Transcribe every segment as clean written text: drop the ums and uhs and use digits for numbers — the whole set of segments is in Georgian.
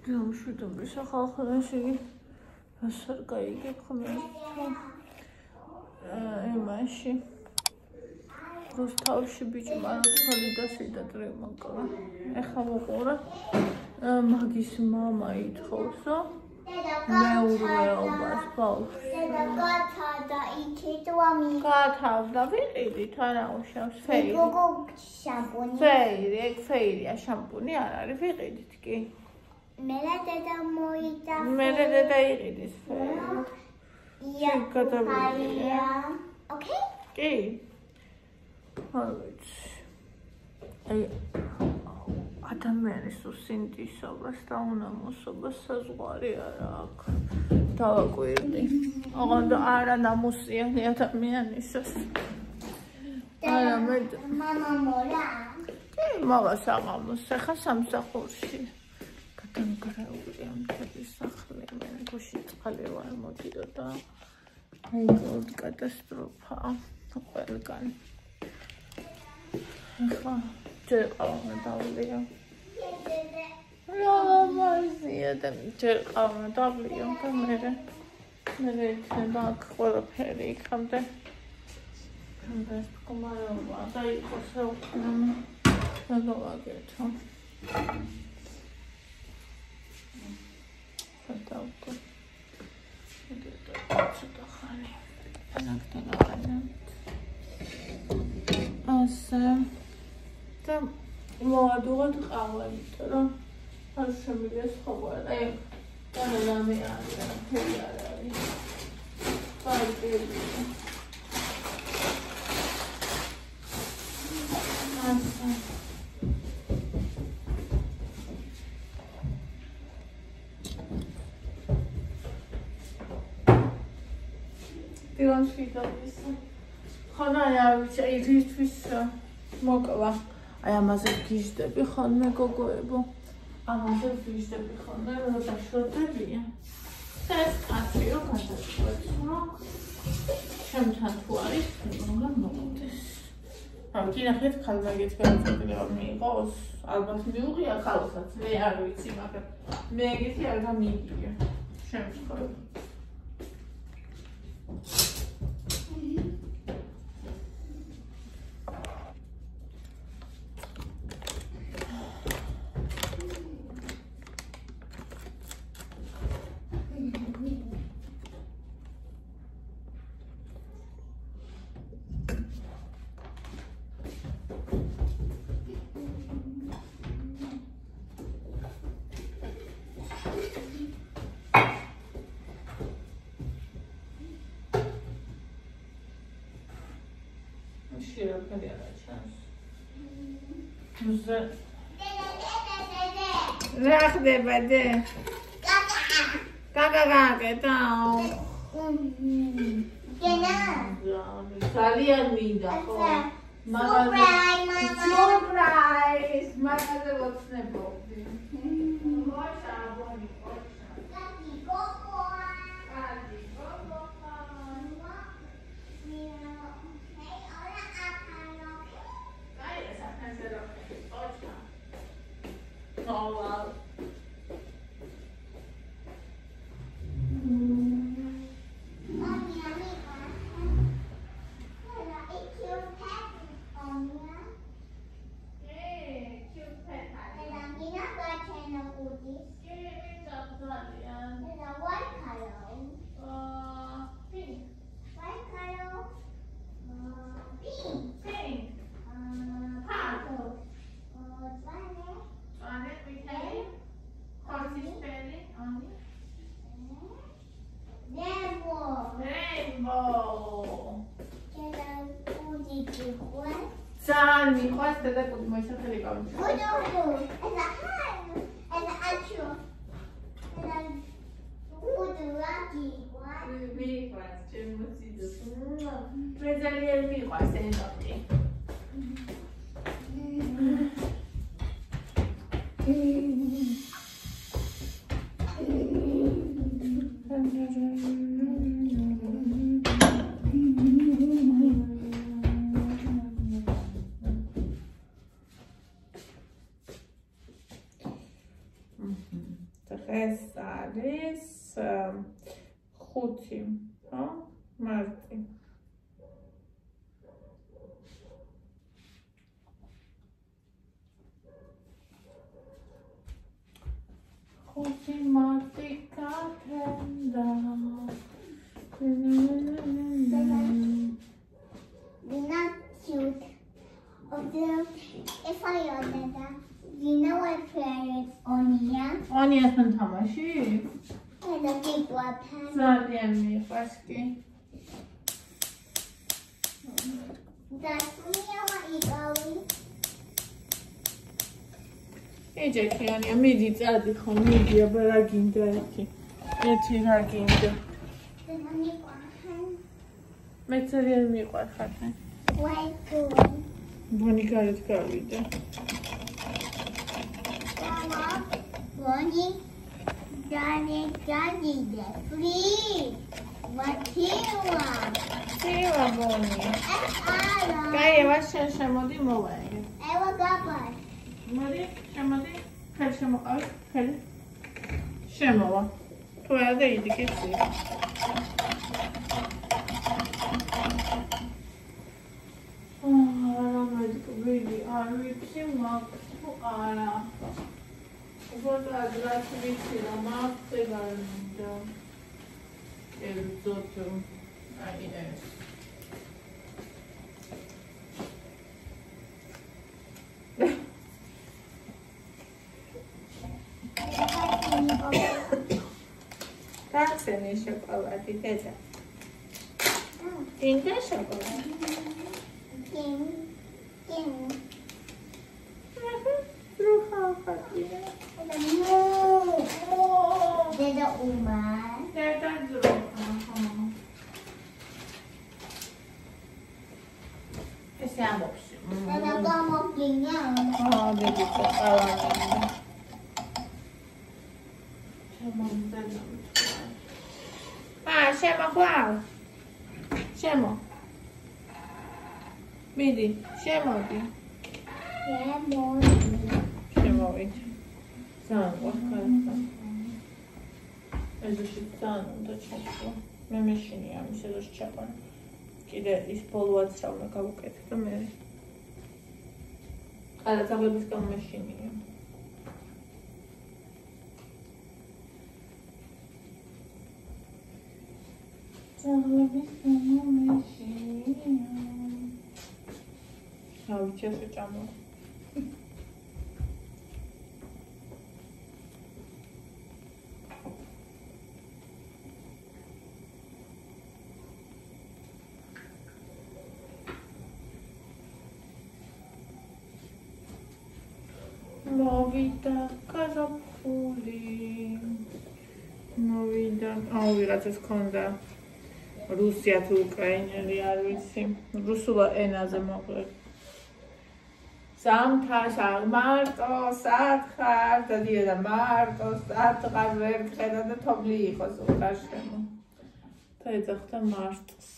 მშვიდობის ახალხანაში გასარგაიგებ ხმებს იმაში რუსთავში ბიჭმა როცხალი და სიდადრე მოკლა. ეხლა მოყურე მაგის მამა ითხოვსო მეურვეობას ბავშვს. გათავდა იქიდვა გათავდა ვიყიდით არა უშავს ფეირი. გოგო შამპუნი. ფეირი, ეგ ფეირია შამპუნი არ არის ვიყიდით კი. მერე დედა მოიდა. მერე დედა იყიდის ფეირი. ია გადავიდია. ოკეი? კი. არ ვიცი. აი ადამიანის უსინდისობას და უნამოსობას საზღვარი არა აქვს. დავაკვირდი. ოღონდ არა ნამუსიანი ადამიანისას. არა მე მამა მორა. კი, მამას აღამოს ახლა სამსახურში. გადამგრეულია მთელი სახლი. მე გუში წყალი ვარ მოდიდო და აი კატასტროფაა ყველგან. ახლა ჯერ ყავმა დავლია. რა მაზია და ჯერ ყავმა დავლია და მე იქნება აქ ყველაფერი იქამდე. ეს კომაროვა და იყოს საუბრობ გადავაგეთო. სადავკო. ცოტა ხანი. ანაკტანა. ასე და მოვადუღოთ ყავა, იმიტომ რომ არ შემიძლია სხვა და რამე არის, მთელი არ არის. პარკები. ასე. დიონის ვიდეოს. ხოდა არ ვიცი, ისთვის მოკლა. აი ამაზე გიჟდები ხოლმე გოგოებო. ამაზე გიჟდები ხოლმე, რომ დაშორდებიან. და ეს კაცი რო გადაწყვეტს, რომ ჩემთან თუ არის, უნდა მოგვდეს. ამ კინახეთ ხალხაგეთ განსაკუთრება მიიღოს, ალბათ მიუღია ხალხსაც, მე არ ვიცი, მაგრამ მე ეგეთი არ გამიგია. შემთხვევით. რა ხდება დე? კაკაკაკეტა. გენა. ძალიან მინდა ხო? სურპრაიზ, მაგაზე ვოცნებობდი. მოშა, ბონი, მოშა. კაკი გოგო. კაკი გოგო. Oh wow. ძალიან მიყვარს და კუდი მოისახელი გავი. მიყვარს ჩემოსიდოს. მე ძალიან მიყვარს ენოთი. დღეს არის 5 მარტი. ხუთი მარტი გათენდა. Lina cute. Although if I order that, you know what favorite onion? ონიასთან თამაში? And the big one. ძალიან მიყვარს კი. That's me or equally. ეჯექიანია, მიდი წადი ხო, მიდი, აბა რა გინდა ერთი. ერთი რა გინდა. მე ძალიან მიყვარხარ. Where going? ბონი გარეთ გავიდა. Mama, Bonnie, Daddy, please. What do you want? სივა ბონი. კაი, ევას შემოდი მოვაიგე. Ewa Gabas. მოდი, შემოდი. ხელი შემოყავი, ხელი. შემოვა. თუ არა და იდი კიცი. Really, I really want to ara. What I like to be in a master and so to That's an issue of a data. In the chocolate. Deda Uma. Esse é a moça. Deda Gomoquinha. Oh, baby, tá falando. Ah, chama qual? Chama. Midi, chama aqui. შემოვიდ. ძალიან ვახარდა. ეზოში ძალიან უნდა ჩასვლა. მე მეშინია ამის ეზოში ჩაყვანა. კიდე ის ბოლოაც რა უნდა გავუკეთო და მე. ყალათაღლების გამო მეშინია. წაღლების გამო მეშინია. ავიჩესე ჭამო. მოვიდა კაზაფული. მოვიდა. აუ, ვიღაცას ქონდა რუსია თუ უკრაინელი არ ვიცი. რუსულ ენაზე მოკლედ. Sometimes Marco, Sadhar, the dear Marco, Sadhar, where the Tobli was so Hashem. Take the Martos.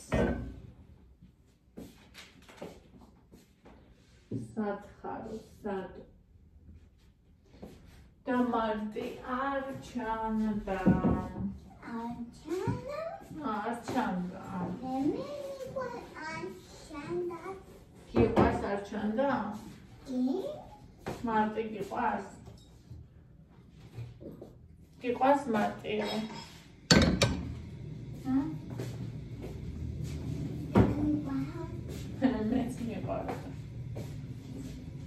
Sadhar, Sad. The Marti Archanda. Archanda. He was Archanda. Marte გიყვარს? გიყვარს მარტი? მეც მიყვარს.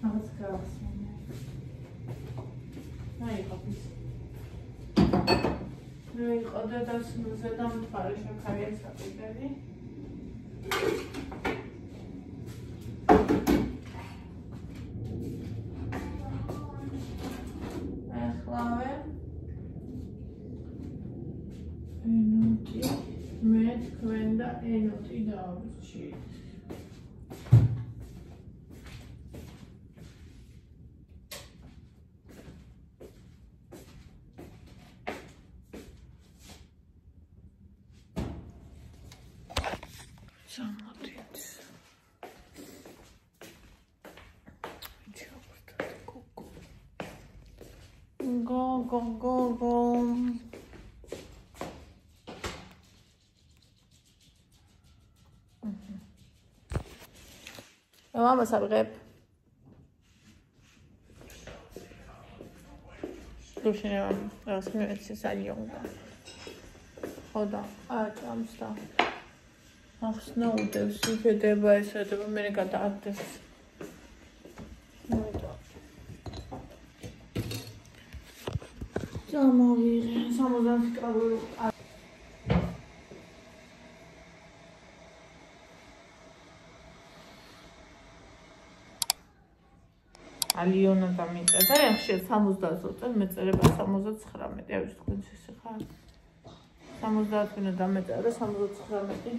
აღარ გავხსენე. აი ხაფის. მე იყო დედას ზედამთვარე შაქარია საკიდელი. მე თქვენ და ენოთი დავჭით. სამოდით. Go. Mama sabqeb. Lushina, rasmi salionga. Xoda, აწამსდა. ახსნა უდევს, იფედება ესადება, მე გადააგდეს. მოიდა. წამოვიღე, 60 კალორიულ ალიონა დამიწა და ახშე 70-ზე მეწერება 79. აი თქვენს ესე ხარ. 70-ზე დამეწერა და 79.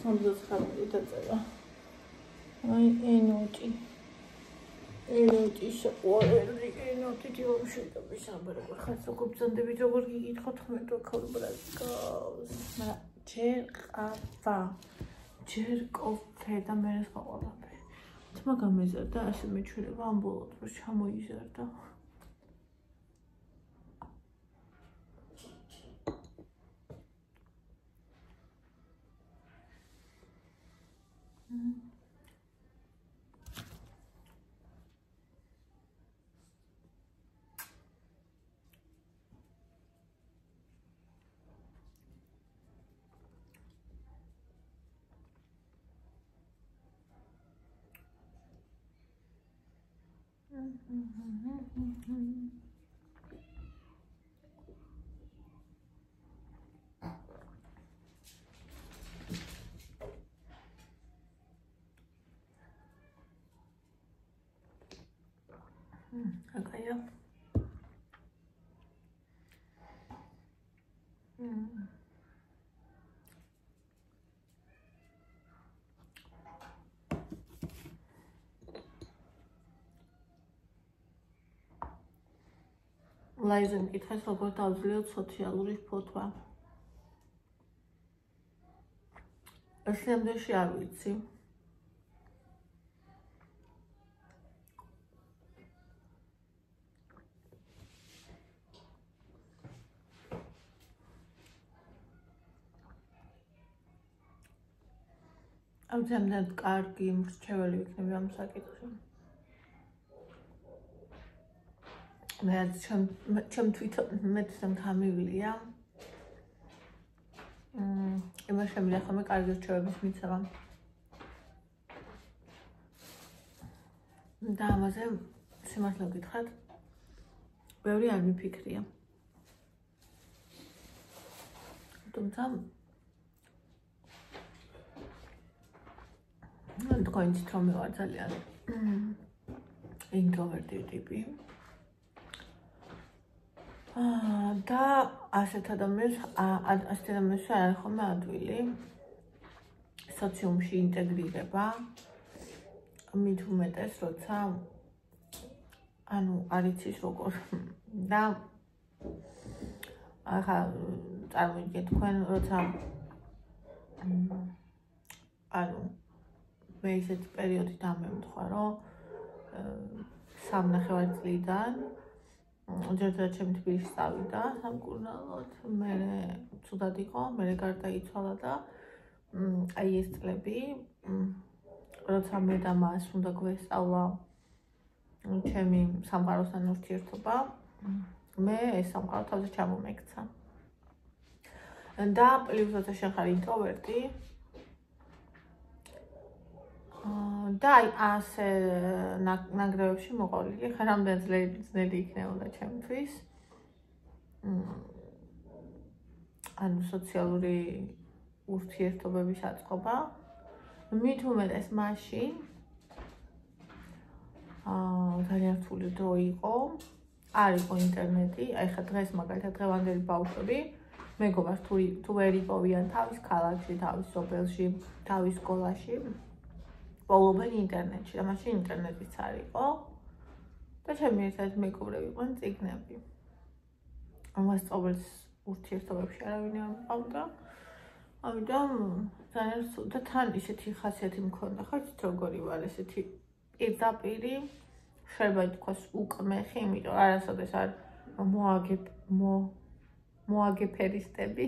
79 დაწერა. აი ენოტი შეყვარელი ენოტი ჯობშეტები სამბერები ხარ სოკობძანდებით როგორ გიგითხოთ ხმეთ ქალბრას გავს მაგრამ ჯერ კოფე და მე ეს ყოლაფერი თმა გამეზარდა ასე მეჩვენება ამბოლოდ რომ ჩამოიზარდა Akaya. Ლაიზენ კითხეს როგორ დავძლიოთ სოციალური ფოთვა. ესლემდეში არ ვიცი. ამჟამად კარგი მრჩეველი ვიქნები ამ საკითხში. მე ჩემ თვითონ მეცემ გამივლია. იმას შემიძლია ხოლმე კარგი რჩევების მიცემა. და ამაზე სიმართლე ვგითხრათ, ბევრი არ მიფიქრია. თუმცა თქვენც რომ მე ვარ ძალიან ინტროვერტი ტიპი. და ასეთ ადამიანს არ არის ხოლმე ადვილი სოციუმში ინტეგრირება მით უმეტეს როცა არ იცის როგორ და ახლა წარმოვიდგინეთ თქვენ როცა მე ისეთი პერიოდი დამემთხვა რომ 3.5 წლიდან ჯერჯერობით ჩემი თბილისში წავიდა სამკურნალოდ, მე ცუდად იყო, მე გარდაიცვალა და აი ეს წლები, როცა მე და მას უნდა გვესწავლა ჩემი სამყაროსთან ურთიერთობა, მე ეს სამყარო თავზე ჩამომექცა. და პლუს როცა შენ ხარ ინტროვერტი, და აი ასე ნანგრევებში მოყოლილი ხარ რამდენი ძნელი იქნებოდა ჩემთვის. ანუ სოციალური ურთიერთობების აწყობა. მით უმეტეს მაშინ ძალიან რთული დრო იყო. არ იყო ინტერნეტი. აი ხა დღეს მაგალითად დღევანდელი ბავშვები მეგობარს თუ ვერ იპოვიან თავის ქალაქში, თავის სოფელში, თავის სკოლაში პოულობენ ინტერნეტში და მაშინ ინტერნეტიც არ იყო და ჩემი ერთ-ერთი მეგობრები იყვნენ წიგნები. ამას ყოველს ურთიერთობებში არავინ არ მყავდა. ამიტომ ძალიან და თან ისეთი ხასიათი მქონდა, ხართ როგორი ვარ, ესეთი პირდაპირი შეიძლება ითქვას უკმეხი, იმიტომ არასოდეს არ მოაგეფერისტები,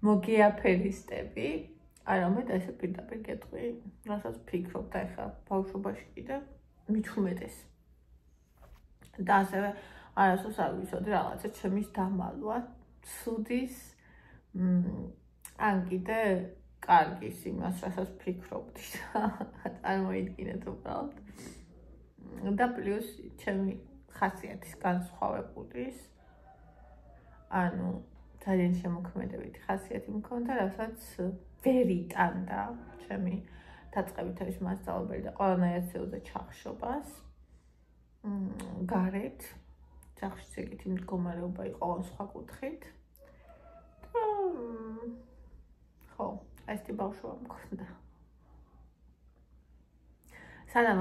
მოგეაფერისტები, არამედ ესე პირდაპირ გეტყვი, რასაც ფიქრობ და ეხლა ბავშვობაში კიდე მithumetes. და ასევე არასდროს არ ვიცოდი რაღაცა ჩემის დამალვა, ცუდის ან კიდე კარგის იმას, რასაც ფიქრობდი და წარმოიდგინეთ უბრალოდ. და პლუს ჩემი ხასიათის განსხვავებულის, ანუ ძალიან შემოქმედებითი ხასიათი მქონდა, რასაც ვერ იტანდა ჩემი დაწყებითების მასწავლებელი და ყველანაირად ეძებდა ჩახშობას. გარეთ, ძაღლშიც ეგეთი მდგომარეობა იყო სხვა კუთხით. და ხო, ესეთი ბავშვობა მქონდა. სანამ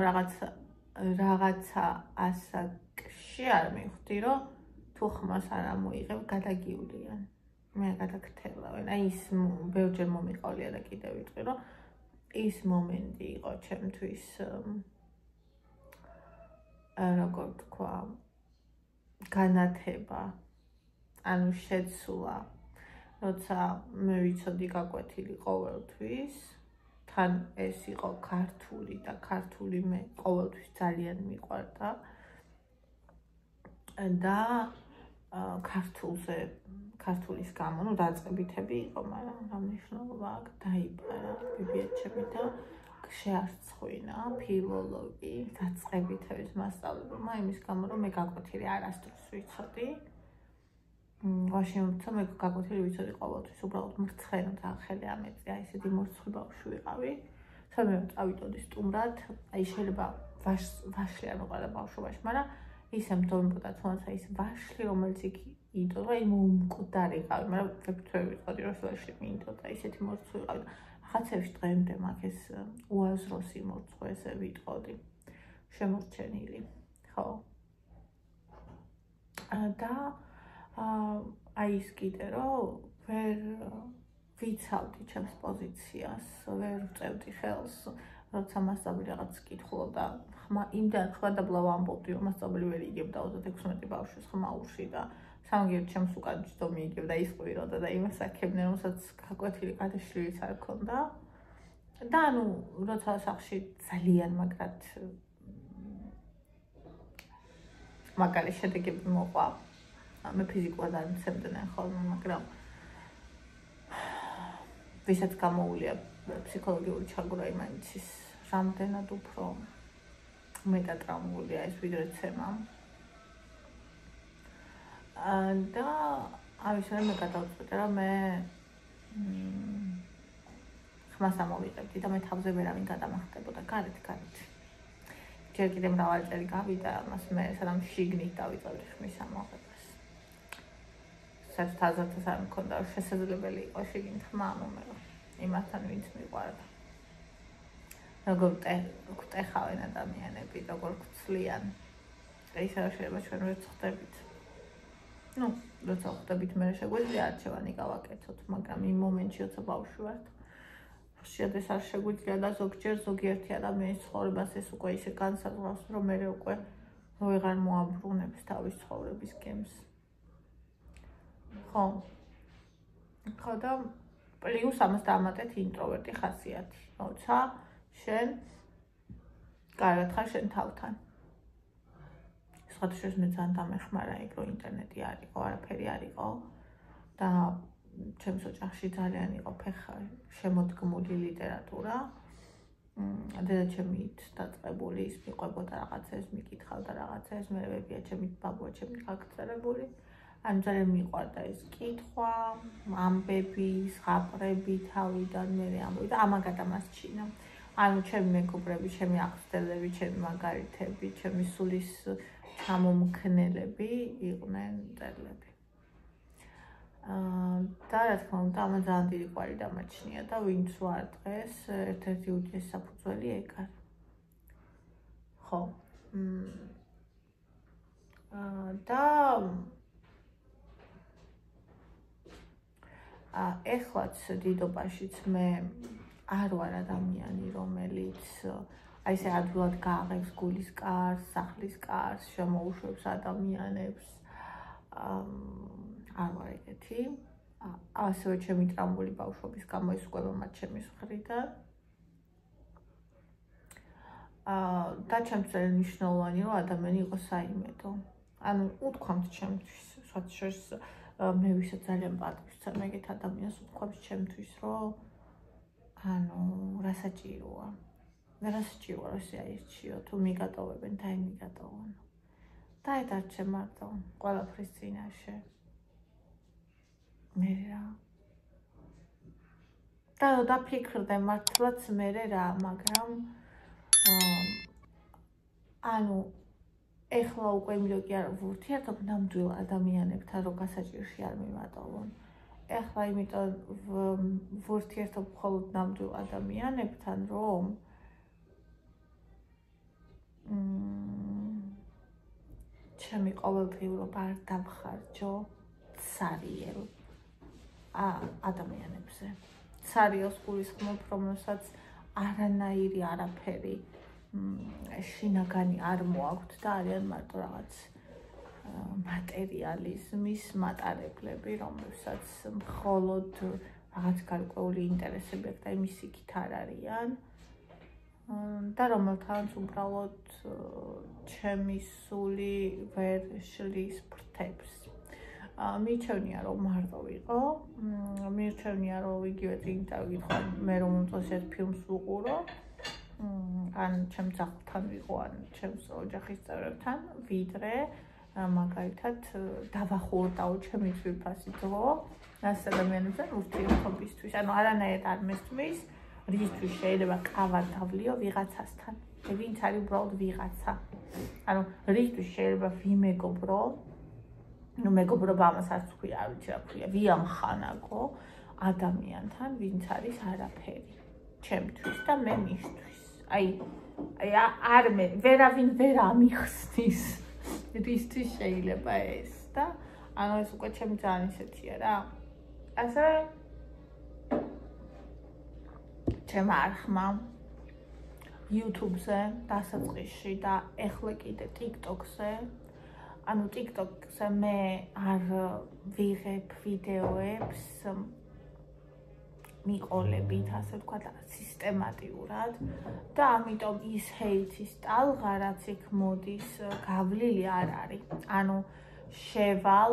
რაღაცა ასაკში არ მივხვდი, რომ თუ ხმას არ ამოიღებ, გადაგივლიან. მე გადაგქთელავენ. აი ის ბევრჯერ მომიყოლია და კიდევ ვიტყვი, რომ ის მომენტი იყო ჩემთვის როგორ თქვა, განათება, ანუ შეცვლა, როცა მე ვიცოდი გაკვეთილი ყოველთვის, თან ეს იყო ქართული და ქართული მე ყოველთვის ძალიან მიყვარდა და ქართულის გამო, ну დაწყებითები იყო, მაგრამ რა მნიშვნელობა აქვს, დაიბარა ბიბიაჩები და შეარცხვინა ფილოლოგი დაწყებითების მასწავლებელმა იმის გამო, რომ მე გაკვეთილი არასდროს ვიცოდი. ვაშინო მე გაკვეთილი ვიცოდი ყოველთვის, უბრალოდ მრცხენო და ხელი ამეწია, ისეთი მორცხვი ბავშვი ვიყავი. მე წავიდოდი სტუმრად, აი შეიძლება ვაშლი არ მოყავდა ბავშვობაში, მაგრამ ისე მდომებოდა თუნდაც ის ვაშლი, რომელიც იქ იდოდა, იმ უმკვდარიყავი, მაგრამ ვეფხვი ვიყავდი, რომ ვაშლი მინდოდა, ისეთი მორცხვი ვიყავი. ხაცებში დღემდე მაგ ეს უაზროსი მორცხვი ესე ვიტყოდი, შემორჩენილი, ხო. და აი ის კიდე, რომ ვერ ვიცავდი ჩემს პოზიციას, ვერ ვწევდი ხელს, როცა მასწავლებელი რაღაც კითხულობდა, იმდან ხვადაბლავ ამბობდი, რომ მასწავლებელი ვერ იგებდა 36 ბავშვის ხმაურში და სამგერ ჩემს უკან ჯდო მიიგებდა, ისყვიროდა და იმას აქებდნენ, რომელსაც გაკვეთილი გადაშლილიც არ ქონდა. და ანუ როცა სახში ძალიან მაგარი შედეგები მოყვა, მე ფიზიკურად არ მცემდნენ ხოლმე, მაგრამ ვისაც გამოუვლია ფსიქოლოგიური ჩაგვრა იმაინცის რამდენად უფრო მეტად ტრაუმულია ეს ვიდრე ცემა. და ამის მე გადავწყვიტე, რომ მე ხმას ამოვიღებდი და მე თავზე ვერავინ გადამახდებოდა გარეთ. ჯერ კიდე მრავალი წელი გავიდა, მას მე სანამ შიგნით დავიწყებდი ხმის ამოღებას. საერთოდ აზრთაც არ მქონდა, რომ შესაძლებელი იყო შიგნით ხმა ამომეღო იმასთან, ვინც მიყვარდა. როგორ გვტეხავენ ადამიანები, როგორ გვცლიან. ისე რა შეიძლება ჩვენ ვერ ვხვდებით. ну, როცა ხვდებით, მე შეგვიძლია არჩევანი გავაკეთოთ, მაგრამ იმ მომენტში როცა ბავშვი ვართ, ხშირად ეს არ შეგვიძლია და ზოგიერთი ადამიანის ცხოვრებას ეს უკვე ისე განსაზღვრავს, რომ მე უკვე ვეღარ მოაბრუნებს თავის ცხოვრების გემს. ხო და პლუს ამას დამატეთ ინტროვერტი ხასიათი, როცა შენ კარგად ხარ შენ თავთან. სხვადასხვა მე ძალიან დამეხმარა იქ, რომ ინტერნეტი არ იყო, არაფერი არ იყო და ჩემს ოჯახში ძალიან იყო შემოდგმული ლიტერატურა. დედაჩემით დაწყებული ის მიყვებოდა რაღაცას, მიკითხავდა რაღაცას, მე ვებია ჩემი ბაბუაჩემი გაგწერებული. ანუ ძალიან მიყვარდა ეს კითხვა, ამბები, ზღაპრები თავიდან მე ამბობდი და ამაგად ამასჩინა. ანუ ჩემი მეგობრები, ჩემი აღზრდელები, ჩემი მაგალითები, ჩემი სულის ჩამომქნელები იყვნენ მწერლები. და რა თქმა უნდა, ამან ძალიან დიდი კვალი დამაჩნია და ვინც ვარ დღეს, ერთ-ერთი უდიდესი საფუძველი ეგ არის. ხო. და ეხლაც დიდობაშიც მე არ ვარ ადამიანი, რომელიც აი ესე ადვილად გააღებს გულის კარს, სახლის კარს, შემოუშვებს ადამიანებს. არ ვარ ეგეთი. ასევე ჩემი ტრამვული ბავშვობის გამო ეს უკვე მათ ჩემის მხრიდან. და ჩემთვის მნიშვნელოვანი რომ ადამიანი იყოს საიმედო. ანუ უთქვამთ ჩემთვის, სადღაც მე ვისაც ძალიან პატივს მეგეთ ადამიანს უთქვამთ ჩემთვის რომ ანუ რა საჭიროა. რა საჭიროა რომ ესე აირჩიო თუ მიგატოვებენ და აი მიგატოვონ. დაედარჩე მარტო ყველაფრის წინაშე. მე რა. და დაფიქრდე მართლაც მე რა, მაგრამ ანუ ეხლა უკვე იმდენ კი არ ვურთიერთობ ნამდვილ ადამიანებთან რომ გასაჭირში არ მიმატოვონ. ეხლა იმიტომ ვურთიერთობ მხოლოდ ნამდვილ ადამიანებთან რომ ჩემი ყოველდღიურობა არ დამხარჯო ცარიელ ადამიანებზე. ცარიელს გულისხმობ, რომელსაც არანაირი არაფერი შინაგანი არ მოაქვთ და არიან მარტო რაღაც მატერიალიზმის მატარებლები, რომელსაც მხოლოდ რაღაც გარკვეული ინტერესები აქვს და იმის იქით არ არიან და რომელთანაც უბრალოდ ჩემი სული ვერ შლის ფრთებს. მირჩევნია რომ მარტო ვიყო, მირჩევნია რომ იგივე წინ დავიკითხო მე რომ უმწეს ერთ ფილმს ვუყურო, ან ჩემ ძაღლთან ვიყო, ან ჩემს ოჯახის წევრებთან, ვიდრე მაგალითად დავახურდაო ჩემი ძვირფასი დრო რას ადამიანებთან ურთიერთობისთვის. ანუ არანაირად არ მესმის, რისთვის შეიძლება ყავა დავლიო ვიღაცასთან. ვინც არის უბრალოდ ვიღაცა. ანუ რისთვის შეიძლება ვიმეგობრო ну მეგობრობა ამას არც ვქვია, არ ვიცი რა ქვია, ვიამხანაგო ადამიანთან, ვინც არის არაფერი ჩემთვის და მე მისთვის. აი არ მე ვერავინ ვერ ამიხსნის რისთვის შეიძლება ეს და ანუ ეს უკვე ჩემი ძალიან ისეთია რა. ასევე ჩემ არხმა YouTube-ზე დასაწყისში და ეხლა კიდე TikTok-ზე ანუ TikTok-ზე მე არ ვიღებ ვიდეოებს მიყოლებით, ასე ვთქვათ, სისტემატიურად და ამიტომ ის ჰეითის ტალღა, რაც იქ მოდის, გავლილი არ არის. ანუ შევალ,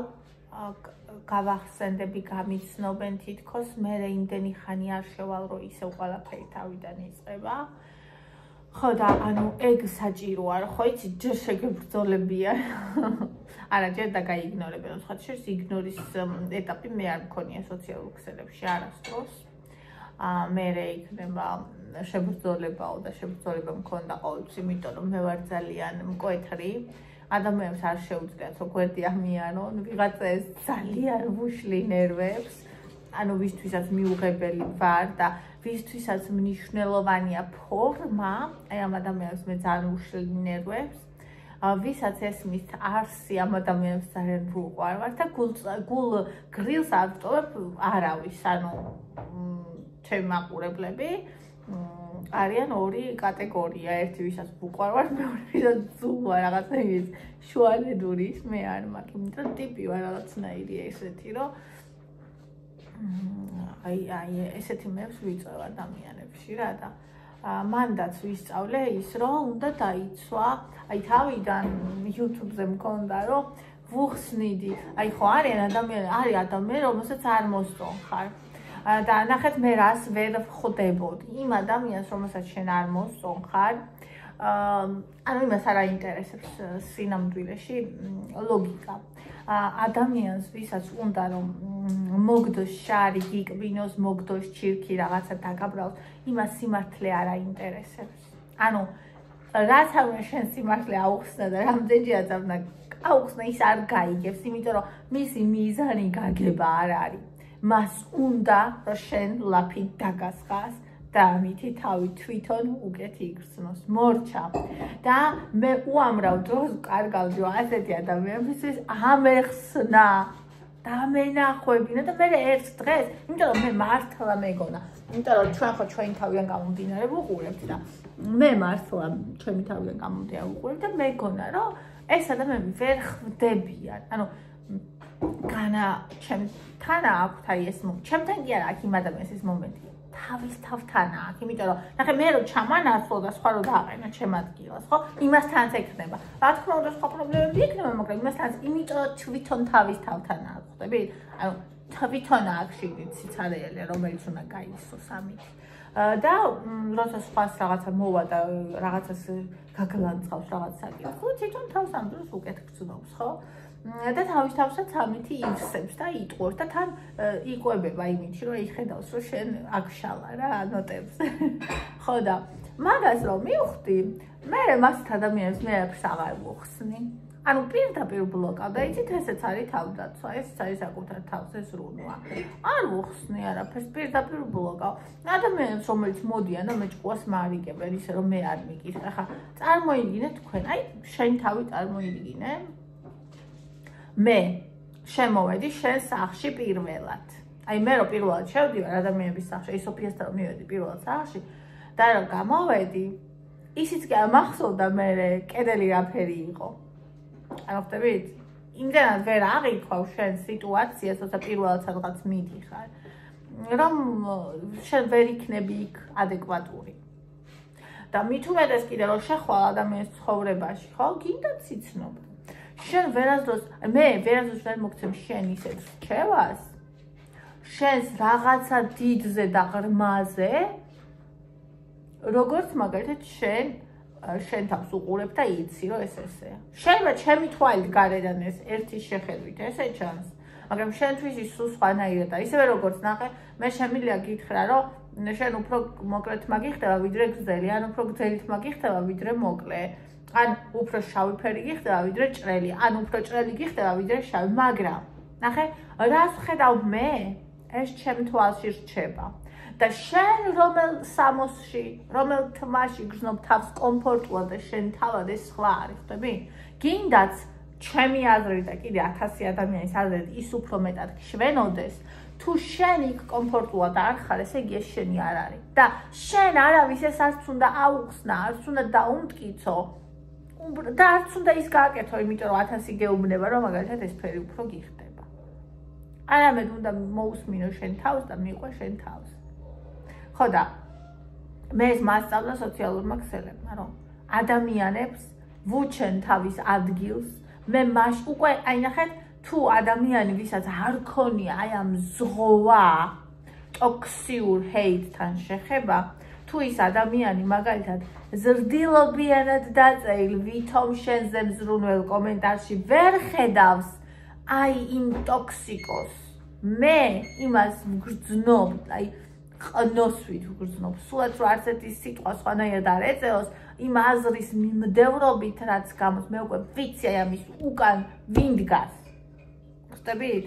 გავახსენდები, გამიცნობენ თითქოს, მე იმდენი ხანი არ შევალ, რომ ისევ ყველაფერი თავიდან იწყება. ხო და ანუ ეგ საჭიროა, ხო იცი, ჯერ შეგებრძოლებიან. არა, ჯერ და გაიგნორებენ, სხვა შეს იგნორის ეტაპი მე არ მქონია სოციალურ ქსელებში არასდროს. მე იქნება შებრძოლებაო და შებრძოლება მქონდა ყოველთვის, იმიტომ რომ მე ვარ ძალიან მკვეთრი. ადამიანს არ შეუძლიათ რომ გვერდი ამიანონ, ვიღაცა ეს ძალიან ვუშლი ნერვებს, ანუ ვისთვისაც მიუღებელი ვარ და ვისთვისაც მნიშვნელოვანია ფორმა, აი ამ ადამიანს მე ძალიან ვუშლი ნერვებს, ვისაც ესმის არსი ამ ადამიანს ძალიან ვუყვარვარ და გულ გრილს არ ვტოვებ არავის, ანუ ჩემი მაყურებლები არიან ორი კატეგორია, ერთი ვისაც ვუყვარვარ, მეორე ვისაც ზუღვა რაღაცა ის შუალედურის, მე არ მაქვს, იმიტომ ტიპი ვარ რაღაცნაირი ესეთი, რომ აი ესეთი მეებს ვიწევ ადამიანებში რა და მანდაც ვისწავლე ის რომ უნდა დაიცვა, აი თავიდან YouTube-ზე მქონდა რომ ვუხსნიდი, აი ხო არის ადამიანი, რომელსაც არ მოსწონხარ. და ნახეთ მე რას ვერ ხვდებოდი იმ ადამიანს, რომელსაც შენ არ მოსწონხარ, ანუ იმას არ აინტერესებს სინამდვილეში ლოგიკა. ადამიანს ვისაც უნდა რომ მოგდოს შარი, გიკბინოს, მოგდოს ჩირქი რაღაცა დაგაბრალოს, იმას სიმართლე არ აინტერესებს. ანუ რაც ამერ შენ სიმართლე აუხსნა და რამდენჯერაც უნდა აუხსნა, ის არ გაიგებს, იმიტომ რომ მისი მიზანი გაგება არ არის. მას უნდა რომ შენ ლაფით დაგასხას და ამითი თავი თვითონ უკეთ იგრძნოს. მორჩა. და მე უამრავ დროს კარგავდი ასეთი ადამიანებისთვის ამეხსნა დამენახვებინა და მე ერთ დღეს, იმიტომ რომ მე მართლა მეგონა, იმიტომ რომ ჩვენ ხო ჩვენი თავიდან გამომდინარე ვუყურებთ და მე მართლა ჩემი თავიდან გამომდინარე ვუყურებ და მეგონა რომ ეს ადამიანები ვერ ხვდებიან. ანუ განა ჩემთან აქვს აი ეს ჩემთან კი არა აქ იმ ადამიანის ეს მომენტი. თავის თავთან აქვს, იმიტომ რომ ნახე მე რო ჩამანაცვლო და სხვა რო დააყენა ჩემ ადგილას, ხო? იმასთანაც ეკნება. რა თქმა უნდა, სხვა პრობლემები იქნება, მაგრამ იმასთანაც იმიტომ თვითონ თავის თავთან აქვს, ხვდებით? ანუ თვითონ აქვს შიგნით სიცარიელი, რომელიც უნდა გაისოს ამით. და როცა სხვას რაღაცა მოვა და რაღაცას გაგლანძღავს რაღაც საკითხი, თვითონ თავს ამ დროს უკეთ გრძნობს, ხო? და თავისთავად ამით ივსებს და იტყობს და თან იყვებება იმით, რომ იხედავს, რომ შენ აგშალა რა ნოტებს. ხო და მაგას რომ მივხვდი, მე მასეთ ადამიანებს მე არაფერს აღარ მოხსნი. ანუ პირდაპირ ბლოკავდა, იცით, ესეც არის თავდაცვა, ესეც არის საკუთარ თავზე ზრუნვა. არ მოხსნი არაფერს, პირდაპირ ბლოკავ. ადამიანებს, რომელიც მოდიან და მეჭყვას მარიგებენ, ისე რომ მე არ მიგიხარ. ახლა წარმოიდგინეთ თქვენ, აი შენ თავი წარმოიდგინე. მე შემოვედი შენ სახლში პირველად. აი მე რო პირველად შევდივარ ადამიანების სახლში, აი სოფიასთან რომ მივედი პირველად სახლში და რომ გამოვედი, ისიც კი არ მახსოვდა მე კედელი რაფერი იყო. ანუ ხვდებით? იმდენად ვერ აღიქვა შენ სიტუაციას, როცა პირველად სადღაც მიდიხარ, რომ შენ ვერ იქნები იქ ადეკვატური. და მით უმეტეს კიდე რომ შეხვალ ადამიანის ცხოვრებაში, ხო? გინდა ციცნობა. შენ ვერასდროს ვერ მოგცემ შენ ისეთ რჩევას, შენს რაღაცა დიდზე და ღრმაზე, როგორც მაგალითად შენ თავს უყურებ და იცი, რომ ეს ესეა. შეიძლება ჩემი თვალით გარედან ეს ერთის შეხედვით ესე ჩანს, მაგრამ შენთვის ის სულ სხვანაირად არის. ისევე როგორც ნახე, მე შემიძლია გითხრა, რომ შენ უფრო მოკლედ მაგიხდება ვიდრე გრძელი, ან უფრო გრძელით მაგიხდება ვიდრე მოკლე. ან უფრო შავი ფერი გიხდება ვიდრე ჭრელი, ან უფრო ჭრელი გიხდება ვიდრე შავი, მაგრამ ნახე, რას ვხედავ მე? ეს ჩემ თვალში რჩება. და შენ რომელ სამოსში, რომელ თმაში გრძნობ თავს კომფორტულად და შენ თავად ეს სხვა არის, ხვდები? გინდაც ჩემი აზრით და კიდე 1000 ადამიანის აზრით ის უფრო მეტად შვენოდეს, თუ შენ იქ კომფორტულად არ ხარ, ესე იგი ეს შენი არ არის. და შენ არავის ეს არც უნდა აუხსნა, არც უნდა დაუმტკიცო. და არც უნდა ის გააკეთო, იმიტომ რომ 1000 გეუბნება, რომ მაგალითად ეს ფერი უფრო გიხდება. არამედ უნდა მოусმინო შენ თავს და მიყვე შენ თავს. ხო და მე ეს მასწავლა სოციალურმა ქსელებმა, რომ ადამიანებს ვუჩენ თავის ადგილს, მე უკვე აი ნახეთ, თუ ადამიანი ვისაც არ ქონია აი ამ ზღვა ტოქსიურ ჰეიტთან შეხება, თუ ის ადამიანი მაგალითად ზრდილობიანად დაწერილ ვითომ შენზე მზრუნველ კომენტარში ვერ ხედავს აი იმ ტოქსიკოს, მე იმას ვგრძნობ, აი ყნოსვით ვგრძნობ, სულაც რომ არც ერთი სიტყვა სხვანაირად არ ეწეოს, იმ აზრის მიმდევრობით, რაც გამოც მე უკვე ვიცი აი ამის უკან ვინ დგას. ხვდებით?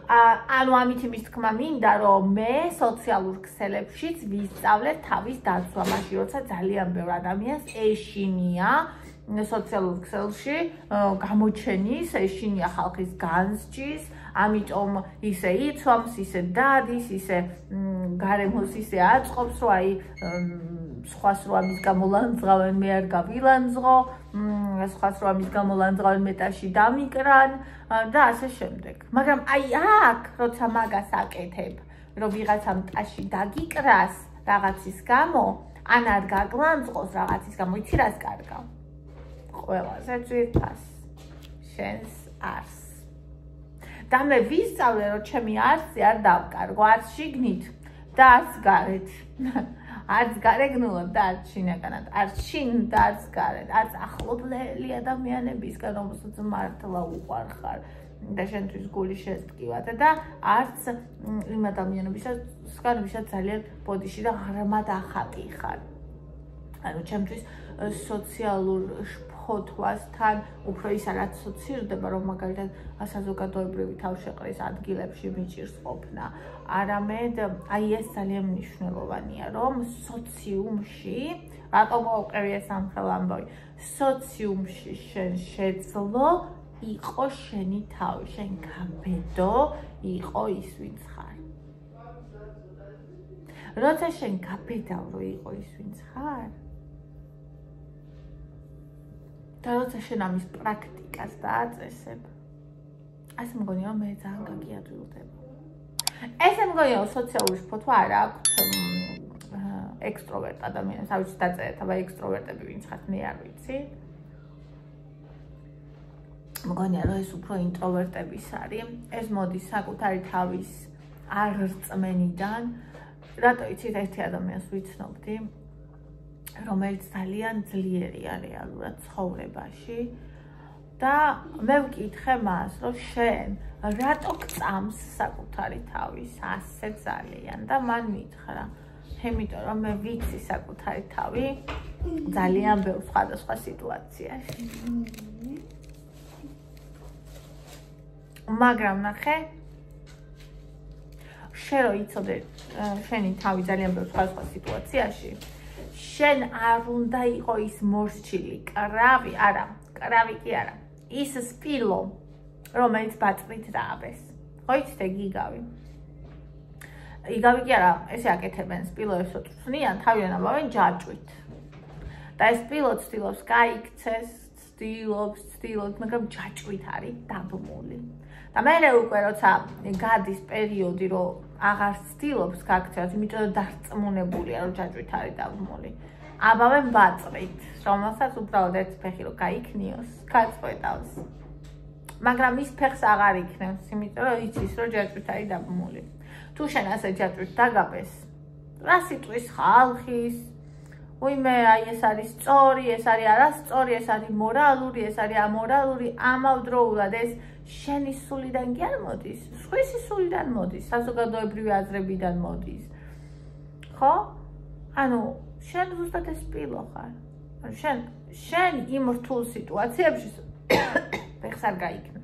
ანუ ამით იმის თქმა მინდა, რომ მე სოციალურ ქსელებშიც ვისწავლე თავის დაცვა, მაშინ როცა ძალიან ბევრ ადამიანს ეშინია სოციალურ ქსელში გამოჩენის, ეშინია ხალხის განსჯის, ამიტომ ისე იცვამს, ისე დადის, ისე გარემოს ისე აწყობს, რომ აი სხვას რო ამის გამო ლანძღავენ, მე არ გავილანძღო, სხვას რო ამის გამო ლანძღავენ, მეტაში დამიკრან და ასე შემდეგ. მაგრამ აი აქ, როცა მაგას აკეთებ, რომ ვიღაცამ ტაში დაგიკრას რაღაცის გამო, ან არ გაგლანძღოს რაღაცის გამო, იცი რას კარგავ? ყველაზე ძვირფას შენს არსს. და მე ვისწავლე, რომ ჩემი არსი არ დავკარგო, არც შიგნით და არც გარეთ. არც გარეგნულად და არც შინაგანად, არც შინ და არც გარეთ, არც ახლობლელი ადამიანებისგან, რომელსაც მართლა უყვარხარ და შენთვის გული შეესტკივათ და არც იმ ადამიანებისგან, ვისაც ძალიან ბოდიში და ღრმად ახატი ხარ. ანუ ჩემთვის სოციალურ ფოთვასთან უფრო ის არ ასოცირდება, რომ მაგალითად საზოგადოებრივი თავშეყრის ადგილებში მიჭირს ყოფნა. არამედ აი ეს ძალიან მნიშვნელოვანია, რომ სოციუმში, რატომ მოვყევი ეს ამხელ ამბავი, სოციუმში შენ შეძლო იყო შენი თავი, შენ გაბედო იყო ის ვინც ხარ. როცა შენ გაბედავ რომ იყო ის ვინც ხარ და როცა შენ ამის პრაქტიკას დააწესებ, ასე მგონია რომ მე ძალიან გაგიადვილდება. ესე მგონია რომ სოციალური შფოთვა არ აქვს ექსტროვერტ ადამიანებს, ავიცი დაწერეთ, აბა ექსტროვერტები ვინც ხართ, მე არ ვიცი. მგონია რომ ეს უფრო ინტროვერტების არის, ეს მოდის საკუთარი თავის არწმენიდან. რატო იცით, ერთი ადამიანს ვიცნობდი, რომელიც ძალიან ძლიერია რეალურად ცხოვრებაში და მე ვკითხე მას, რომ შენ რატო გწამს საკუთარი თავის ასე ძალიან და მან მითხრა, იმიტომ რომ მე ვიცი საკუთარი თავი ძალიან ბევრ სხვადასხვა სიტუაციაში. მაგრამ ნახე, შენ რო იცოდე შენი თავი ძალიან ბევრ სხვადასხვა სიტუაციაში, შენ არ უნდა იყო ის მორჩილი კრავი, არა, კრავი კი არა, ის სპილო, რომელიც ბაწვით დააბეს. ხო იცით, ეგ იგავი. იგავი კი არა, ესე აკეთებენ სპილოებს, რომ წვნიან, თავიდან ამბავენ ჯაჭვით. და ეს სპილო ცდილობს გაიქცეს, ცდილობს, მაგრამ ჯაჭვით არის დაბმული. და მე უკვე როცა გადის პერიოდი, რომ აღარ ცდილობს გაქცევას, იმიტომ რომ დარწმუნებულია, რომ ჯაჭვით არის დაბმული. აბავენ ბაწვით, რომელსაც უბრალოდ ერთ ფეხი რომ გაიქნიოს, გაწყვეტავს. მაგრამ ის ფეხს აღარ იქნევს, იმიტომ რომ იცის, რომ ჯაჭვით არის დაბმული. თუ შენ ასე ჯაჭვით დაგაბეს, რა სიტყვის ხალხის, ვიმე, აი ეს არის სწორი, ეს არის არასწორი, ეს არის მორალური, ეს არის ამორალური, ამავდროულად ეს შენი სულიდან კი არ მოდის, სხვისი სულიდან მოდის, საზოგადოებრივი აზრებიდან მოდის. ხო? ანუ შენ ზუსტად ეს სპილო ხარ. შენ იმ რთულ სიტუაციებში ფეხს არ გაიქნე.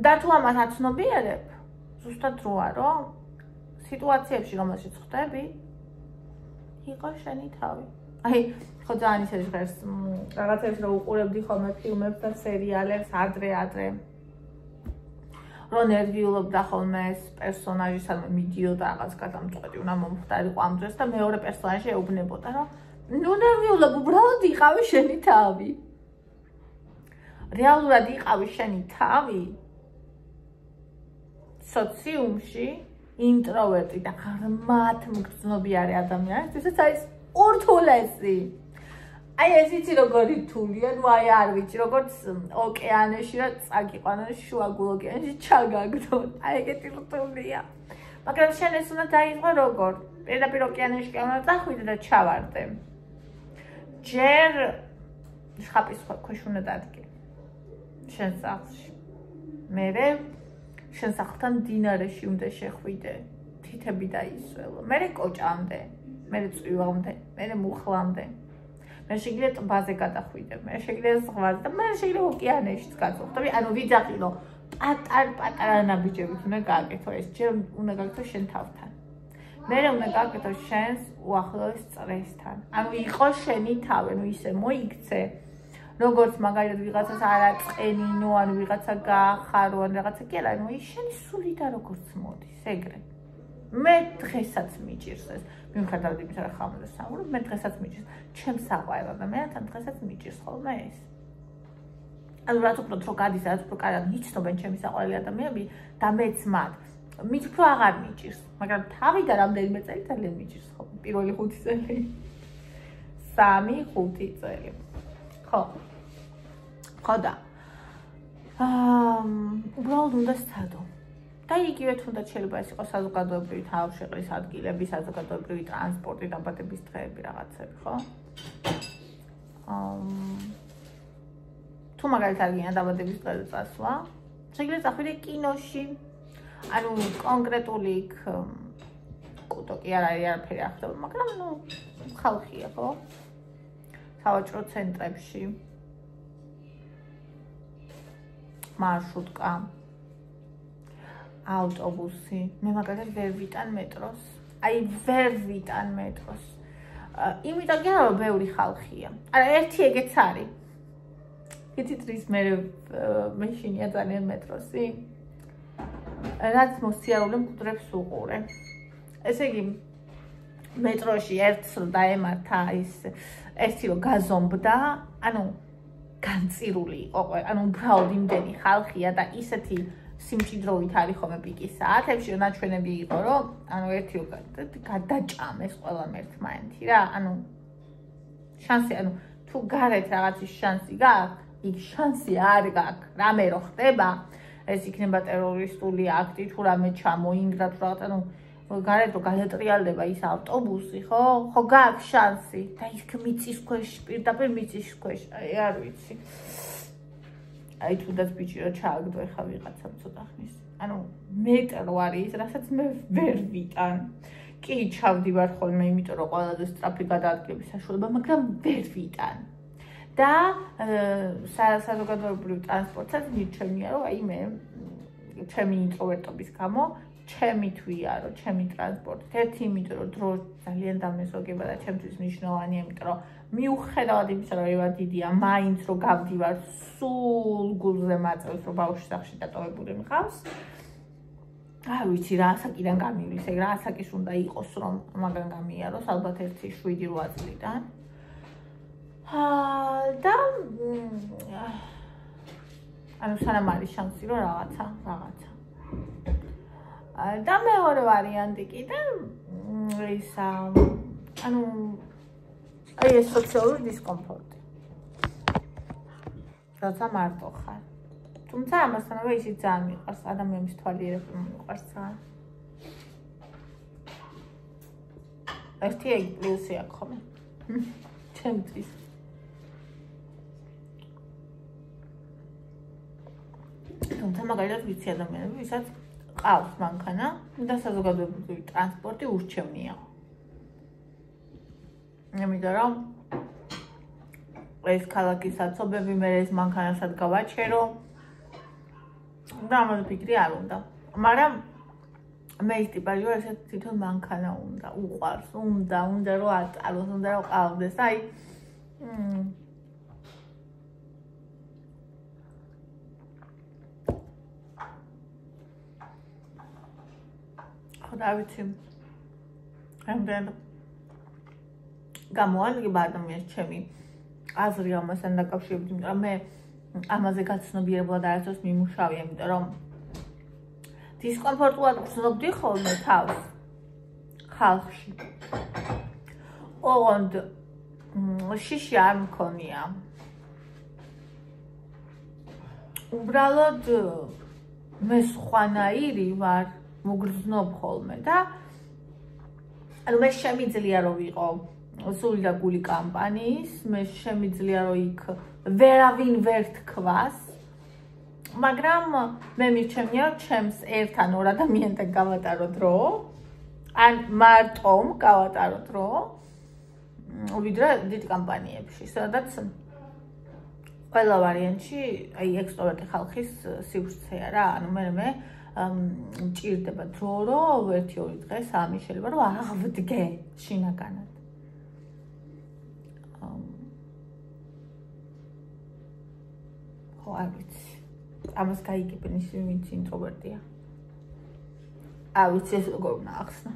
და თუ ამას აცნობიერებ, ზუსტად როა, რომ სიტუაციებში, რომელშიც ხვდები, იყო შენი თავი. აი, ხო ძალიან ისე ჟღერს რაღაცებს რომ უყურებდი ხოლმე ფილმებს და სერიალებს ადრე. რომ ნერვიულობდა ხოლმე ეს პერსონაჟი, სადმე მიდიოდა რაღაც გადამწყვეტი უნდა მომხდარიყო ამ დროს და მეორე პერსონაჟი ეუბნებოდა, რომ ნუ ნერვიულობ, უბრალოდ იყავი შენი თავი. რეალურად იყავი შენი თავი სოციუმში ინტროვერტი და ღრმად მგრძნობიარე ადამიანისთვის არის ურთულესი. აი ეს იცი როგორი რთულია, ნუ აი არ ვიცი, როგორც ოკეანეში რა წაგიყვანო, შუაგულ ოკეანეში ჩაგაგდონ. აი ეგეთი რთულია. მაგრამ შენ ეს უნდა დაიწყო როგორ? პირდაპირ ოკეანეში კი უნდა წახვიდე და ჩავარდე. ჯერ შხაპის ქვეშ უნდა დადგე. შენ სახლში. მერე შენ სახლთან მდინარეში უნდა შეხვიდე. თითები დაისველო. მერე კოჭამდე, მერე წვივამდე, მერე მუხლამდე. მე შეგიძლია ტბაზე გადახვიდე, მე შეგიძლია ზღვაზე და მე შეგიძლია ოკეანეშიც გადავხვდები. ანუ ვიძახილო, პატარ-პატარა ნაბიჯებით უნდა გააკეთო ეს, ჯერ უნდა გააკეთო შენ თავთან. მერე უნდა გააკეთო შენს უახლოეს წრესთან. ანუ იყო შენი თავი, ანუ ისე მოიქცე, როგორც მაგალითად ვიღაცას არ აწყენინო, ანუ ვიღაცა გაახარო, ან რაღაცა კი არა, ანუ ის შენი სულიდან როგორც მოდის, ეგრე. მე დღესაც მიჭირს ეს. მიუხედავად იმისა, რომ ხალხი საუბრობ, მე დღესაც მიჭირს. ჩემს საყვარელ ადამიანთან დღესაც მიჭირს ხოლმე ეს. ანუ რაც უფრო დრო გადის, რაც უფრო კარგად იცნობენ ჩემი საყვარელი ადამიანები და მეც მათ. მით უფრო აღარ მიჭირს, მაგრამ თავიდან რამდენიმე წელი ძალიან მიჭირს ხოლმე. პირველი 5 წელი. 3-5 წელი. ხო და უბრალოდ უნდა სცადო. და იგივე თუნდაც შეიძლება ეს იყოს საზოგადოებრივი თავშეყრის ადგილები, საზოგადოებრივი ტრანსპორტი, დაბადების დღეები, რაღაცები, ხო? თუ მაგალითად გინდა დაბადების დღეზე წასვლა, შეგიძლია წახვიდე კინოში. ანუ კონკრეტული იქ კუტო კი არ არის, არაფერი არ ხდება, მაგრამ ნუ ხალხია, ხო? სავაჭრო ცენტრებში. მარშრუტკა. ავტობუსი. მე მაგალითად ვერ ვიტან მეტროს. აი ვერ ვიტან მეტროს. იმიტომ კი არა, ბევრი ხალხია. არა, ერთი ეგეც არის. გიცით რის მე შინია ძალიან მეტროსი რაც მოსიარულე მკვდრებს უყურე ესე იგი მეტროში ერთს რომ დაემართა ის ერთი რომ გაზომბდა ანუ განწირული იყო ანუ უბრალოდ იმდენი ხალხია და ისეთი სიმჭიდროვით არის ხოლმე პიკის საათებში რომ ნაჩვენები იყო რომ ანუ ერთი რომ გადაჭამეს ყველამ ერთმანეთი რა ანუ შანსი ანუ თუ გარეთ რაღაცის შანსი გაქვს იქ შანსი არ გაქვს რამე რო ხდება ეს იქნება ტერორისტული აქტი თუ რამე ჩამოინგრა თუ რაღაც ანუ გარეთ რომ გადატრიალდება ის ავტობუსი ხო გაქვს შანსი და იქ მიწის ქვეშ პირდაპირ მიწის ქვეშ არ ვიცი აი თუნდაც ბიჭი რომ ჩააგდო ეხა ვიღაცამ ცოტა ხნის ანუ მეტრო არის რასაც მე ვერ ვიტან კი ჩავდივარ ხოლმე იმიტომ რომ ყველაზე სწრაფი გადაადგილების საშუალება მაგრამ ვერ ვიტან და საზოგადოებრივ ტრანსპორტსაც მიჩვენია რომ აი მე ჩემი ინტროვერტობის გამო ჩემი თვია რომ ჩემი ტრანსპორტით ერთი იმიტომ რომ დრო ძალიან დამეზოგება და ჩემთვის მნიშვნელოვანია იმიტომ რომ მიუხედავად იმისა რომ ევარ დიდია მაინც რომ გავდივარ სულ გულზე მაწევს რომ ბავშვი სახლში დატოვებული მყავს არ ვიცი რა ასაკიდან გამივლის ეგ რა ასაკის უნდა იყოს რომ მაგან გამიაროს ალბათ 1-7-8 წლიდან და ანუ სანამ არის შანსი რომ რაღაცა და მეორე ვარიანტი კიდე ის ანუ აი ეს სოციალური დისკომფორტი რაცა მარტო ხარ თუმცა ამასთანავე ისიც ძალიან მიყვარს ადამიანის თვალიერება მიყვარს ძალიან ერთი ეგ პლუსი აქვს ხოლმე ჩემთვის თუმცა მაგალითად ვიცი ადამიანები ვისაც ყავს მანქანა და საზოგადოებრივი ტრანსპორტი ურჩევნია იმიტომ რომ ეს ქალაქის საცობები მე ეს მანქანასაც გავაჩერო და ამაზე ფიქრი არ უნდა მაგრამ მე ის ტიპაჟი ვარ ესეთ თვითონ მანქანა უნდა უყვარს უნდა რომ აწაროს უნდა რომ ყავდეს აი და ვიცი ამდენ გამოადგება ადამიანს ჩემი აზრი ამასთან დაკავშირებით იმიტომ რომ მე ამაზე გაცნობიერებლად არასდროს მიმუშავე იმიტომ რომ დისკომფორტულად ვგრძნობდი ხოლმე თავს ხალხში ოღონდ შიში არ მქონია უბრალოდ მე სხვანაირი ვარ მოგრძნობ ხოლმე და ანუ მე შემიძლია რომ ვიყო სული და გული კამპანიის მე შემიძლია რომ იქ ვერავინ ვერ თქვას მაგრამ მე მიჩვენია რომ ჩემს ერთ ან ორ ადამიანთან გავატარო დრო ან მარტომ გავატარო დრო ვიდრე დიდ კამპანიებში სადაც ყველა ვარიანტში აი ექსტროვერტი ხალხის სივრცეა რა ანუ მე მჭირდება დრო რომ 1-2 დღე სამი შეიძლება რომ აღვდგე შინაგანად ხო არ ვიცი ამას გაიგებენ ის ვინც ინტროვერტია არ ვიცი ეს როგორ უნდა ახსნა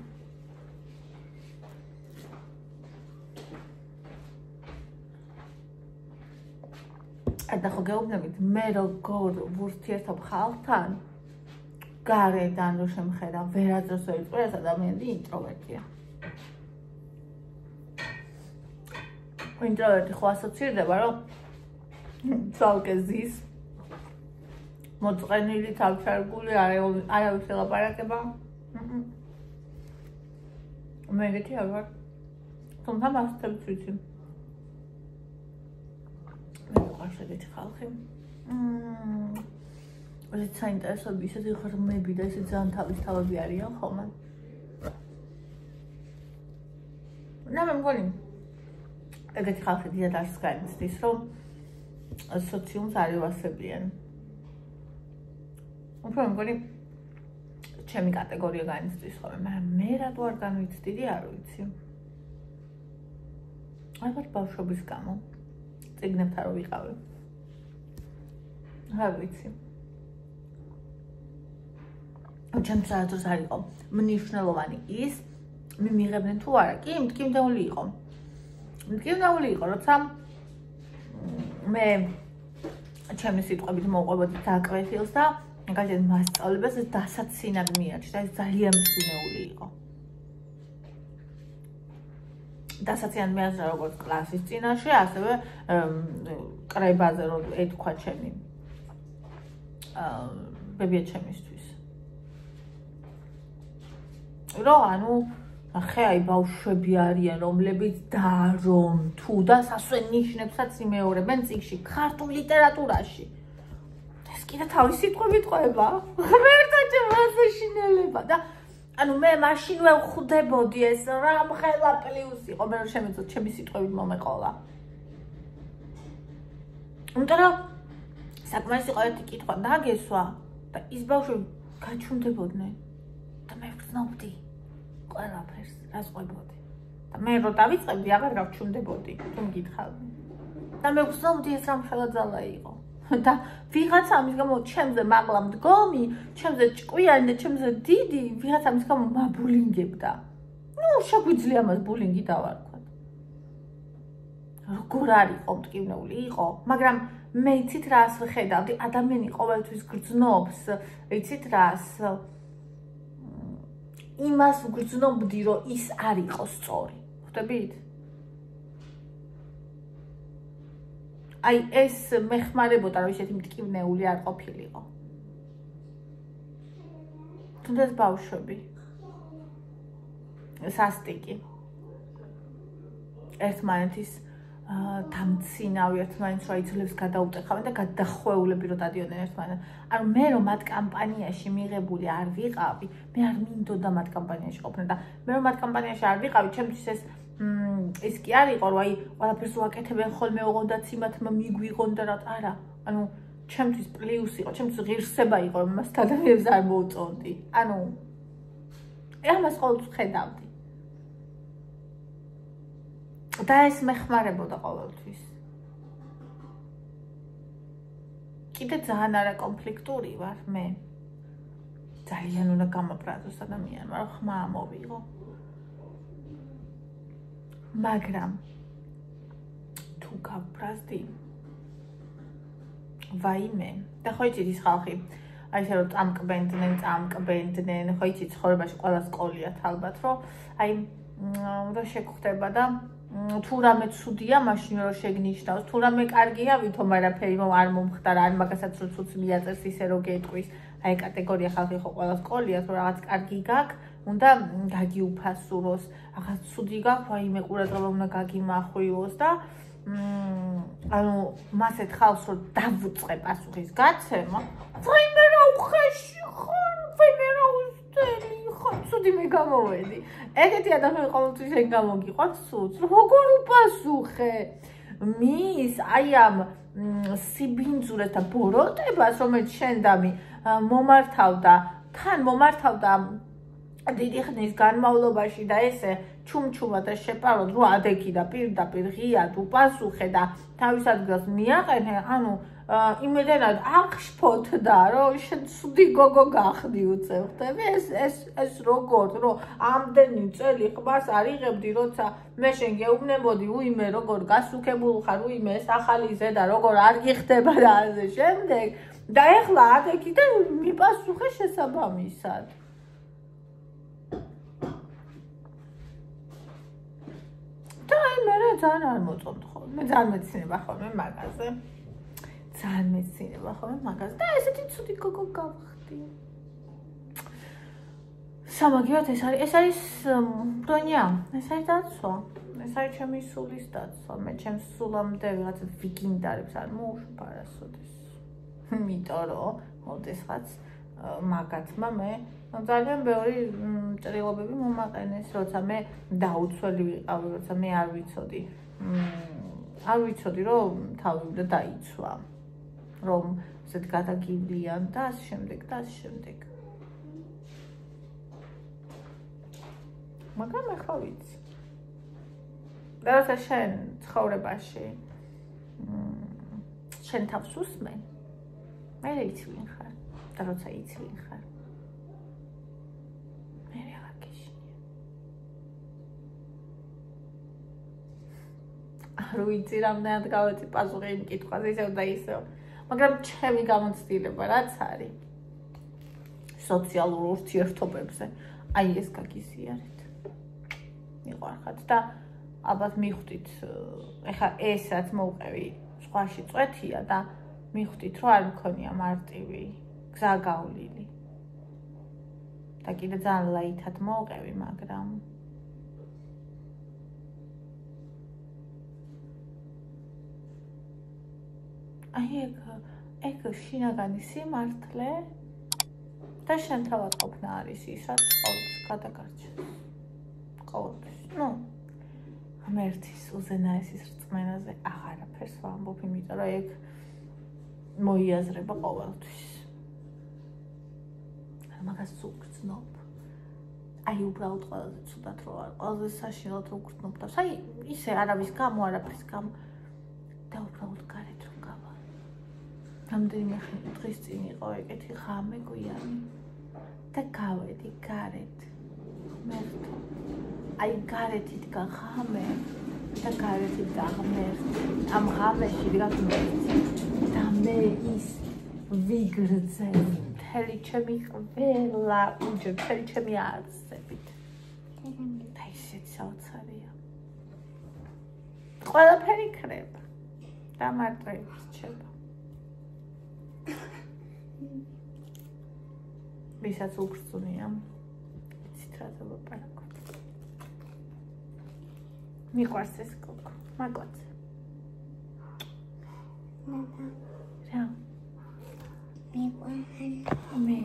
და ხო გეუბნებით მე როგორ ვურთიერთობ ხალხთან გარედან რო შემხედავ ვერასდროს ვერ იწვევ ეს ადამიანი ინტროვერტია ინტროვერტი ხო ასოცირდება რომ ცალკე ზის მოწყენილი თავშარგული არავის ელაპარაკება მე ეგეთი არ ვარ თუმცა მასწავლებს ვიცი მე ვიყავს ეგეთი ხალხი ეს საინტერესოა ისეთი ღრმები და ისეთი ძალიან თავისთავები არიან ხოლმე და მე მგონი ეგეთი ხალხი დიდად არის განიცდის რომ სოციუმს არ ევასებიან უფრო მგონი ჩემი კატეგორია განიცდის ხოლმე მაგრამ მე რატო არ განვიცდიდი არ ვიცი ალბათ ბავშვობის გამო წიგნებთან რო ვიყავი არ ვიცი. ჩემს საერთოდ არ იყო მნიშვნელოვანი ის მივიღებდნენ თუ არა. კი, მტკივნეული იყო. მტკივნეული იყო, როცა მე ჩემი სიტყვებით მოვყვებოდი დაკვეთილს და მაგალითად მასწავლებლებს დასაცინად მიაჩნდა. ეს ძალიან მტკივნეული იყო. დასაცინად მიაჩნდა როგორც კლასის წინაშე, ასევე კრებაზე რომ ეთქვა ჩემი ბებიაჩემისთვის. რომ ანუ ახე აი ბავშვები არიან, რომლებიც რომ თუ და სასვენ ნიშნებსაც იმეორებენ წიგნში, ქართულ ლიტერატურაში. ეს კიდე თავის სიტყვებით ყვება. ღმერთო ჩემო შინელება და ანუ მე მაშინვე ვხვდებოდი ეს რამხელა პლუს იყო, მე რომ შემეძლო ჩემი სიტყვებით მომეყოლა. იმიტომ რომ საკმარისი იყო ერთი კითხვა დაგესვა და ის ბავშვები გაჩუნდებოდნენ და მე ვგრძნობდი ყველაფერს, რას ყვებოდი. და მე რო დავიწყებდი, აღარ გავჩუნდებოდი, თუ მგითხავდი. და მე ვგრძნობდი ეს რამხელა ძალა იყო. და ვიღაცა ამის გამო ჩემზე მაღლა მდგომი, ჩემზე ჭკვიანი და ჩემზე დიდი, ვიღაცა ამის გამო მაბულინგებდა. ნუ შეგვიძლია მას ბულინგი დავარქვათ. როგორ არ იყო მტკივნეული იყო, მაგრამ მე იცით რას ვხედავდი, ადამიანი ყოველთვის გრძნობს, იცით რას იმას ვგრძნობდი, რომ ის არ იყოს სწორი. ხვდებით? აი ეს მეხმარებოდა, რომ ისეთი მტკივნეული არ ყოფილიყო. თუნდაც ბავშვები. სასტიკი. ერთმანეთის დამცინავი ერთმანეთს რა იცლებს გადაუტეხავენ და გადახვეულები რომ დადიოდნენ ერთმანეთს. ანუ მე რომ მათ კამპანიაში მიღებული არ ვიყავი, მე არ მინდოდა მათ კამპანიაში ყოფნა და მე რომ მათ კამპანიაში არ ვიყავი, ჩემთვის ეს კი არ იყო, რომ აი ყველაფერს ვაკეთებენ ხოლმე ოღონდაც იმათმა მიგვიღონ და რა არა. ანუ ჩემთვის პლუს იყო, ჩემთვის ღირსება იყო, რომ მას ადამიანებს არ მოვწონდი. ანუ ამას ყოველთვის ხედავდი. და ეს მეხმარებოდა ყოველთვის. კიდე ძალიან არაკონფლიქტური ვარ მე. ძალიან უნდა გამაბრაზოს ადამიანმა, რომ ხმა მოვიღო. მაგრამ თუ გავბრაზდი ვაიმე და ხო იცით ის ხალხი აი ესე რომ წამკბენდნენ ხო იცით ცხოვრებაში ყველა სკოლიათ ალბათ რომ აი რა შეგხვდება და თუ რამე ცუდია მაშინ რომ შეგნიშნავს თუ რამე კარგია ვითომ არაფერი არ მომხდარა ან მაგასაც რო ცუდს მიაწევს ისე რომ გეტყვის აი კატეგორია ხალხი ხო ყველა სკოლიათ რომ რაღაც კარგი გაქვს უნდა გაგიუფასუროს რაღაც ცუდი გაქვს ვაიმე ყურადღება უნდა გაგიმახვიოს და ანუ მასეთ ხალხს რომ დავუწყე პასუხის გაცემა ვაიმე რა უხეში ხარ ვაიმე რა უსტელი ხარ ცუდი მე გამოვედი ეგეთი ადამიანი ყოველთვის ეგ გამოგიყვან სულს როგორ უპასუხე მის აი ამ სიბინძურეს და ბოროტებას რომელიც შენდამი მომართავდა თან მომართავდა დიდი ხნის განმავლობაში და ესე ჩუმჩუმა და შეპაროდ რო ადექი და პირდაპირ ღიად უპასუხე და თავის ადგილს მიაყენე ანუ იმედენად აღშფოთდა რომ შენ ცუდი გოგო გახდი უწევ ხდები ეს როგორ რომ ამდენი წელი ყბას არ იღებდი როცა მე შენ გეუბნებოდი უიმე როგორ გასუქებული ხარ უიმე ეს ახალი ზედა როგორ არ გიხდება და ასე შემდეგ და ეხლა ადექი და მიპასუხე შესაბამისად და მე ძალიან არ მოწონთ ხოლმე მე ძალიან მეცნობა ხოლმე მაგაზე ძალიან მეცნობა ხოლმე მაგაზე და ესეთი ცუდი გოგო გავხდი სამაგიეროდ ეს არის ბრონია ეს არის დაცვა ეს არის ჩემი სულის დაცვა მე ჩემს სულამდე ვიღაცა ვიგინდარებს არ მოუშფარასოდეს იმიტომ რომ მოდესღაც მაგათმა მე ძალიან ბევრი ჭრილობები მომაყენეს, როცა მე დაუცველი ვიყავი, როცა მე არ ვიცოდი, რომ თავი უნდა დაიცვა, რომ ესეთ გადაგივლიან და ამ შემდეგ. მაგრამ ახლა ვიცი. და როცა შენ ცხოვრებაში შენ თავს უსმენ მე იცვლი ხარ და როცა იცვლი ხარ მე აღარ გეშინია არ ვიცი რამდენად გავეცი პასუხი იმ კითხვაზე ისევ და ისევ მაგრამ ჩემი გამოცდილება რაც არის სოციალურ ურთიერთობებზე აი ეს გაგიზიარეთ მიყვარხათ და ალბათ მიხვდით ეხლა ეს რაც მოვყევი სხვაში წვეთია და მიხვდით რომ არ მქონია მარტივი გზა გავლილი და კიდე ძალიან ლაითად მოვყევი მაგრამ აი ეგ შინაგანი სიმართლე და შენ თავად ყოფნა არის ის რაც ყოველთვის გადაგარჩენს ყოველთვის ნუ ღმერთის უზენაესის რწმენაზე აღარაფერს ვამბობ იმიტომ რომ ეგ მოიაზრება ყოველთვის მაგას უგრძნობ აი უბრალოდ ყველაზე ცუდად რო არ ყველაზე საშინელად რო უგრძნობ და აი ისე არავის გამო არაფრის გამო და უბრალოდ გარეთ რომ გავა რამდენიმე დღის წინ იყო ეგეთი ღამე გვიანი და გავედი გარეთ ღმერთო აი გარეთ იდგა ღამე და გარეთ იდგა ღმერთი ამ ღამეში იდგა ღმერთი და მე ის ვიგრძე მთელი ჩემი ყველა უჯრე მთელი ჩემი არსებით და ისეთ საოცარია ყველაფერი ქრება და მარტო ირჩება ვისაც უგრძნია იცით რა დავაპარაკოთ მიყვარს ეს გოგო მაგვაძე რა მიყვარს მე